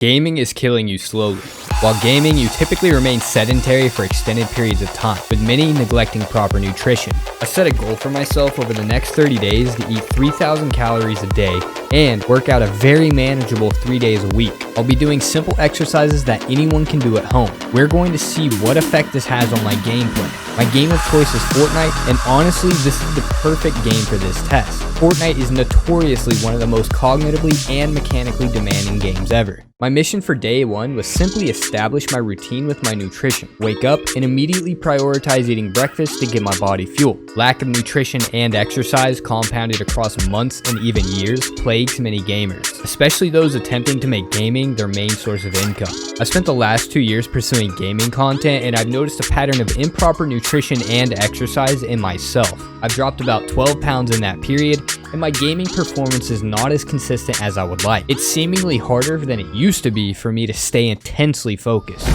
Gaming is killing you slowly. While gaming, you typically remain sedentary for extended periods of time, with many neglecting proper nutrition. I set a goal for myself over the next 30 days to eat 3,000 calories a day and work out a very manageable 3 days a week. I'll be doing simple exercises that anyone can do at home. We're going to see what effect this has on my gameplay. My game of choice is Fortnite, and honestly, this is the perfect game for this test. Fortnite is notoriously one of the most cognitively and mechanically demanding games ever. My mission for day one was simply establish my routine with my nutrition, wake up, and immediately prioritize eating breakfast to get my body fueled. Lack of nutrition and exercise, compounded across months and even years, plagues many gamers, especially those attempting to make gaming their main source of income. I spent the last 2 years pursuing gaming content, and I've noticed a pattern of improper nutrition and exercise in myself. I've dropped about 12 pounds in that period, and my gaming performance is not as consistent as I would like. It's seemingly harder than it used to be for me to stay intensely focused.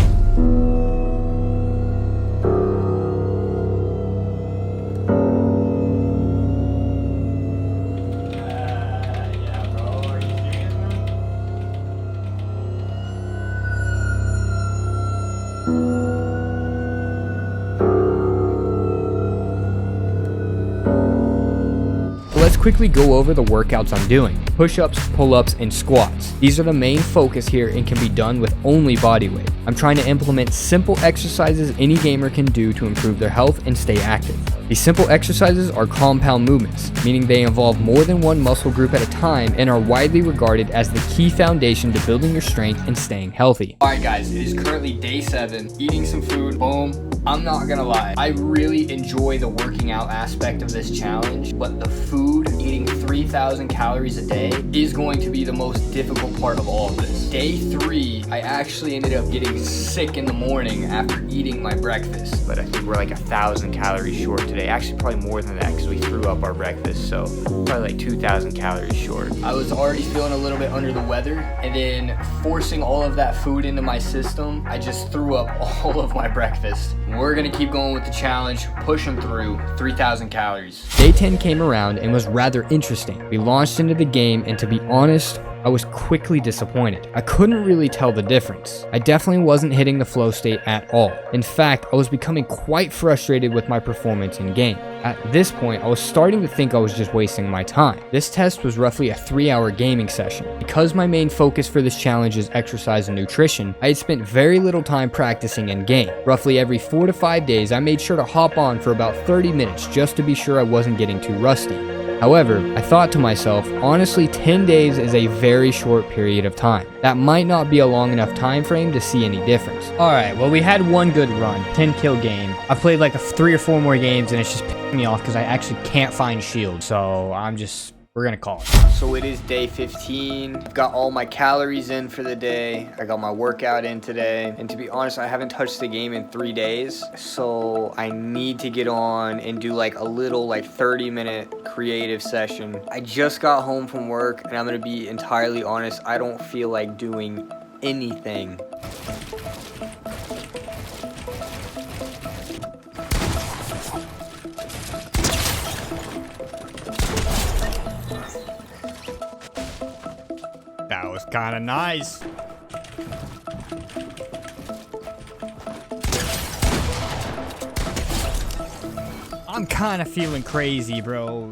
Let's quickly go over the workouts I'm doing. Push-ups, pull-ups, and squats. These are the main focus here and can be done with only body weight. I'm trying to implement simple exercises any gamer can do to improve their health and stay active. These simple exercises are compound movements, meaning they involve more than one muscle group at a time and are widely regarded as the key foundation to building your strength and staying healthy. Alright guys, it is currently day 7, eating some food, boom. I'm not gonna lie, I really enjoy the working out aspect of this challenge, but the food, eating 3,000 calories a day, is going to be the most difficult part of all of this. Day 3, I actually ended up getting sick in the morning after eating my breakfast, but I think we're like 1,000 calories short today. Actually, probably more than that because we threw up our breakfast, so probably like 2,000 calories short. I was already feeling a little bit under the weather, and then forcing all of that food into my system, I just threw up all of my breakfast. We're gonna keep going with the challenge, pushing through 3,000 calories. Day 10 came around and was rather interesting. We launched into the game, and to be honest, I was quickly disappointed. I couldn't really tell the difference. I definitely wasn't hitting the flow state at all. In fact, I was becoming quite frustrated with my performance in game. At this point, I was starting to think I was just wasting my time. This test was roughly a 3-hour gaming session. Because my main focus for this challenge is exercise and nutrition, I had spent very little time practicing in game. Roughly every 4 to 5 days, I made sure to hop on for about 30 minutes just to be sure I wasn't getting too rusty. However, I thought to myself, honestly, 10 days is a very short period of time. That might not be a long enough time frame to see any difference. Alright, well we had one good run, 10 kill game. I've played like 3 or 4 more games and it's just pissing me off because I actually can't find shield. So we're gonna call it. So it is day 15. I've got all my calories in for the day. I got my workout in today. And to be honest, I haven't touched the game in 3 days. So I need to get on and do like a little 30-minute creative session. I just got home from work and I'm gonna be entirely honest, I don't feel like doing anything. That was kind of nice. I'm kind of feeling crazy, bro.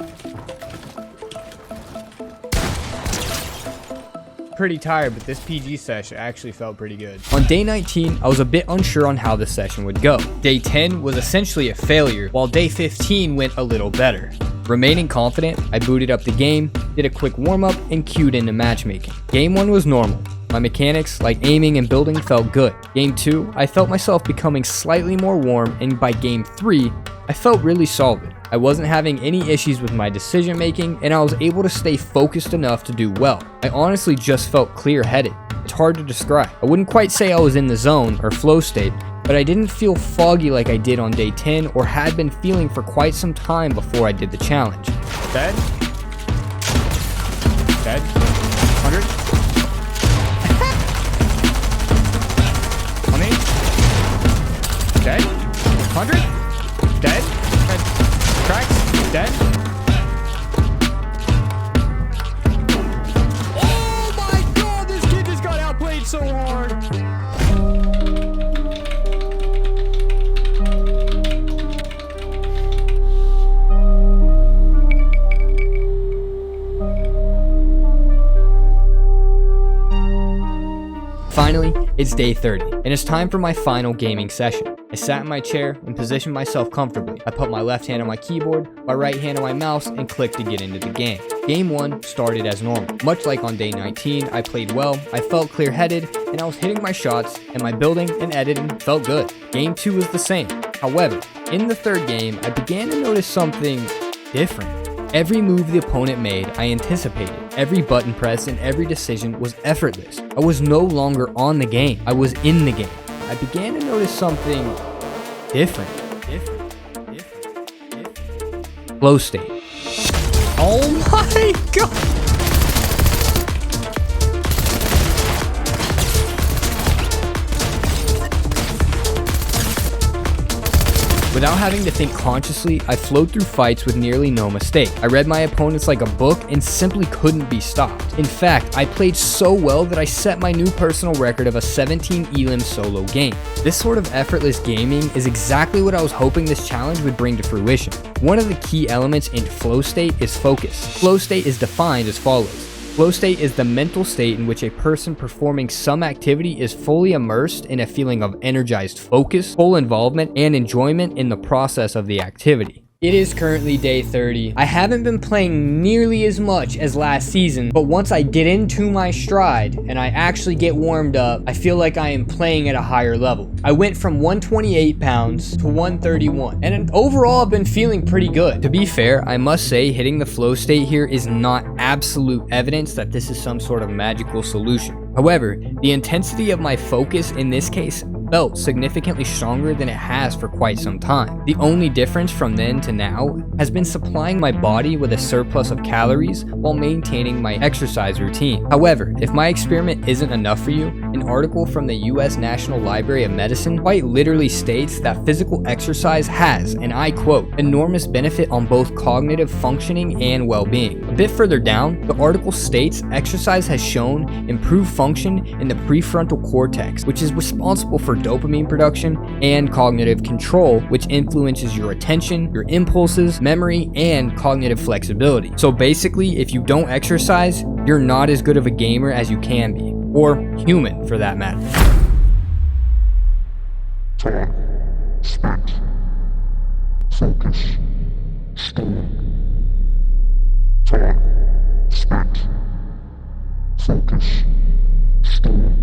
Pretty tired, but this PG session actually felt pretty good. On day 19, I was a bit unsure on how the session would go. Day 10 was essentially a failure, while day 15 went a little better. Remaining confident, I booted up the game, did a quick warm-up, and queued into matchmaking. Game 1 was normal. My mechanics, like aiming and building, felt good. Game 2, I felt myself becoming slightly more warm, and by game 3, I felt really solid. I wasn't having any issues with my decision making, and I was able to stay focused enough to do well. I honestly just felt clear-headed. It's hard to describe. I wouldn't quite say I was in the zone or flow state, but I didn't feel foggy like I did on day 10 or had been feeling for quite some time before I did the challenge. Dead? Dead? 100? How many? Dead? 100? Dead? Cracks? Dead? Oh my god, this kid just got outplayed so Finally, it's day 30, and it's time for my final gaming session. I sat in my chair and positioned myself comfortably. I put my left hand on my keyboard, my right hand on my mouse, and clicked to get into the game. Game 1 started as normal. Much like on day 19, I played well, I felt clear-headed, and I was hitting my shots, and my building and editing felt good. Game 2 was the same. However, in the third game, I began to notice something different. Every move the opponent made, I anticipated. Every button press and every decision was effortless. I was no longer on the game. I was in the game. I began to notice something different. Flow state. Oh my god! Without having to think consciously, I flowed through fights with nearly no mistake. I read my opponents like a book and simply couldn't be stopped. In fact, I played so well that I set my new personal record of a 17 elim solo game. This sort of effortless gaming is exactly what I was hoping this challenge would bring to fruition. One of the key elements in flow state is focus. Flow state is defined as follows. Flow state is the mental state in which a person performing some activity is fully immersed in a feeling of energized focus, full involvement, and enjoyment in the process of the activity. It is currently day 30. I haven't been playing nearly as much as last season, but once I get into my stride and I actually get warmed up, I feel like I am playing at a higher level. I went from 128 pounds to 131, and overall I've been feeling pretty good. To be fair, I must say hitting the flow state here is not absolute evidence that this is some sort of magical solution. However, the intensity of my focus in this case felt significantly stronger than it has for quite some time. The only difference from then to now has been supplying my body with a surplus of calories while maintaining my exercise routine. However, if my experiment isn't enough for you, an article from the US National Library of Medicine quite literally states that physical exercise has, and I quote, enormous benefit on both cognitive functioning and well-being. A bit further down, the article states exercise has shown improved function in the prefrontal cortex, which is responsible for dopamine production and cognitive control, which influences your attention, your impulses, memory, and cognitive flexibility. So basically, if you don't exercise, you're not as good of a gamer as you can be, or human for that matter. Thought, spit, focus, stone. Thought, spit, focus, stone.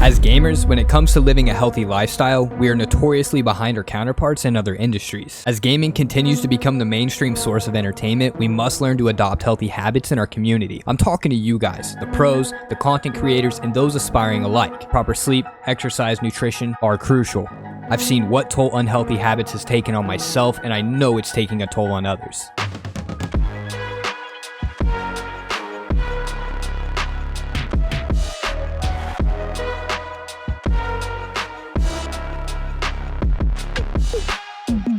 As gamers, when it comes to living a healthy lifestyle, we are notoriously behind our counterparts in other industries. As gaming continues to become the mainstream source of entertainment, we must learn to adopt healthy habits in our community. I'm talking to you guys, the pros, the content creators, and those aspiring alike. Proper sleep, exercise, nutrition are crucial. I've seen what toll unhealthy habits has taken on myself, and I know it's taking a toll on others.